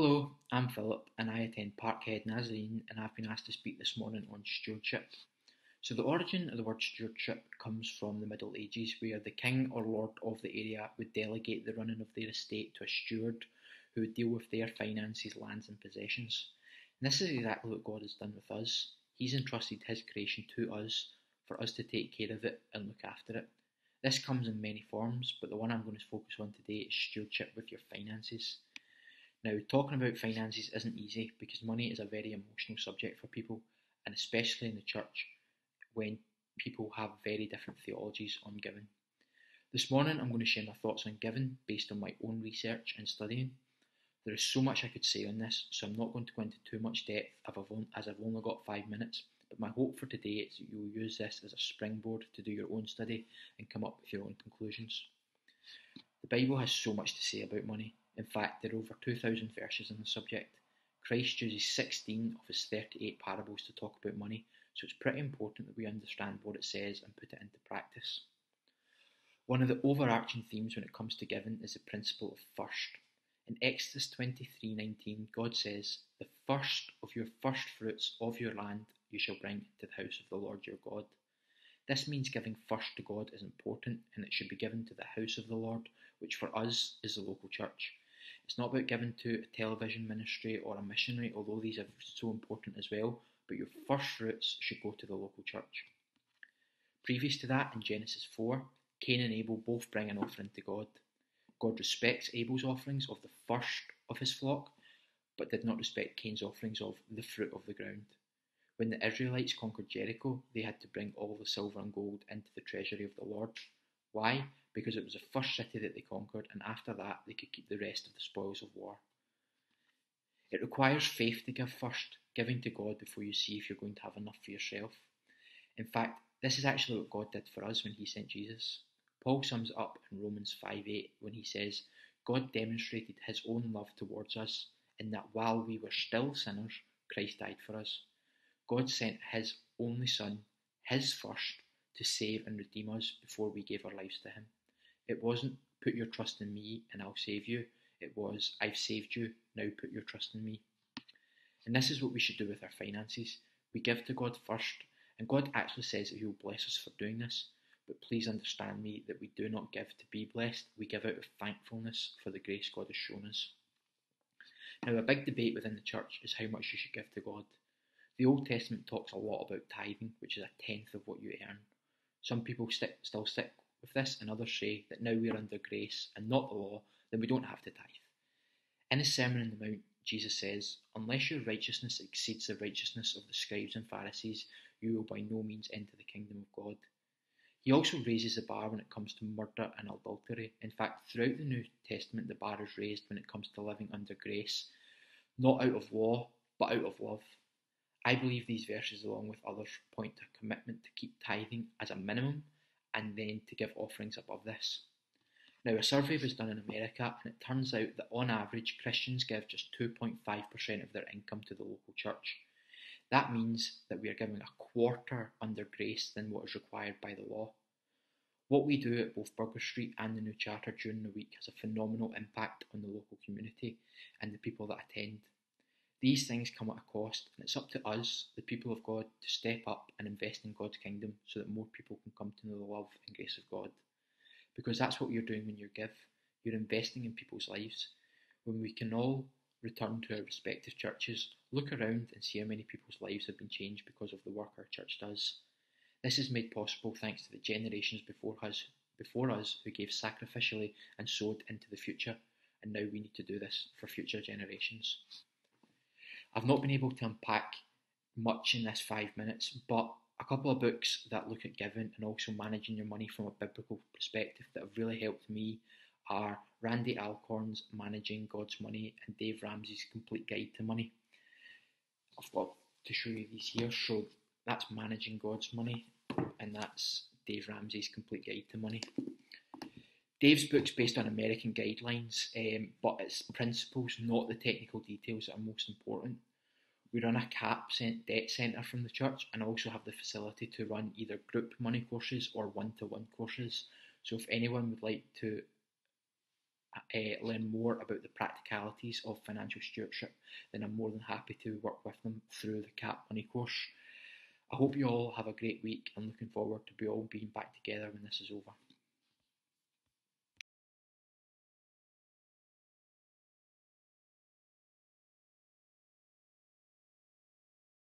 Hello, I'm Philip and I attend Parkhead Nazarene and I've been asked to speak this morning on stewardship. So the origin of the word stewardship comes from the Middle Ages where the king or lord of the area would delegate the running of their estate to a steward who would deal with their finances, lands and possessions. And this is exactly what God has done with us. He's entrusted his creation to us for us to take care of it and look after it. This comes in many forms, but the one I'm going to focus on today is stewardship with your finances. Now, talking about finances isn't easy because money is a very emotional subject for people, and especially in the church when people have very different theologies on giving. This morning, I'm going to share my thoughts on giving based on my own research and studying. There is so much I could say on this, so I'm not going to go into too much depth as I've only got 5 minutes, but my hope for today is that you'll use this as a springboard to do your own study and come up with your own conclusions. The Bible has so much to say about money. In fact, there are over 2,000 verses on the subject. Christ uses 16 of his 38 parables to talk about money, so it's pretty important that we understand what it says and put it into practice. One of the overarching themes when it comes to giving is the principle of first. In Exodus 23:19, God says, "The first of your first fruits of your land you shall bring into the house of the Lord your God." This means giving first to God is important and it should be given to the house of the Lord, which for us is the local church. It's not about giving to a television ministry or a missionary, although these are so important as well, but your first fruits should go to the local church. Previous to that, in Genesis 4, Cain and Abel both bring an offering to God. God respects Abel's offerings of the first of his flock, but did not respect Cain's offerings of the fruit of the ground. When the Israelites conquered Jericho, they had to bring all the silver and gold into the treasury of the Lord. Why? Because it was the first city that they conquered, and after that they could keep the rest of the spoils of war. It requires faith to give first, giving to God before you see if you're going to have enough for yourself. In fact, this is actually what God did for us when he sent Jesus. Paul sums it up in Romans 5:8 when he says, "God demonstrated his own love towards us in that while we were still sinners, Christ died for us." God sent his only Son, his first, to save and redeem us before we gave our lives to him. It wasn't put your trust in me and I'll save you. It was I've saved you, now put your trust in me. And this is what we should do with our finances. We give to God first, and God actually says that he will bless us for doing this. But please understand me that we do not give to be blessed, we give out of thankfulness for the grace God has shown us. Now, a big debate within the church is how much you should give to God. The Old Testament talks a lot about tithing, which is a tenth of what you earn. Some people still stick with this, and others say that now we're under grace and not the law, then we don't have to tithe. In his Sermon on the Mount, Jesus says, "Unless your righteousness exceeds the righteousness of the scribes and Pharisees, you will by no means enter the kingdom of God." He also raises the bar when it comes to murder and adultery. In fact, throughout the New Testament, the bar is raised when it comes to living under grace, not out of law, but out of love. I believe these verses, along with others, point to a commitment to keep tithing as a minimum and then to give offerings above this. Now, a survey was done in America and it turns out that on average Christians give just 2.5% of their income to the local church. That means that we are giving a quarter under grace than what is required by the law. What we do at both Burger Street and the New Charter during the week has a phenomenal impact on the local community and the people that attend. These things come at a cost, and it's up to us, the people of God, to step up and invest in God's kingdom so that more people can come to know the love and grace of God. Because that's what you're doing when you give. You're investing in people's lives. When we can all return to our respective churches, look around and see how many people's lives have been changed because of the work our church does. This is made possible thanks to the generations before us who gave sacrificially and sowed into the future, and now we need to do this for future generations. I've not been able to unpack much in this 5 minutes, but a couple of books that look at giving and also managing your money from a biblical perspective that have really helped me are Randy Alcorn's Managing God's Money and Dave Ramsey's Complete Guide to Money. I've got to show you these here. So that's Managing God's Money and that's Dave Ramsey's Complete Guide to Money. Dave's book's based on American guidelines, but it's principles, not the technical details that are most important. We run a debt centre from the church and also have the facility to run either group money courses or one-to-one courses. So if anyone would like to learn more about the practicalities of financial stewardship, then I'm more than happy to work with them through the CAP Money course. I hope you all have a great week and looking forward to all being back together when this is over.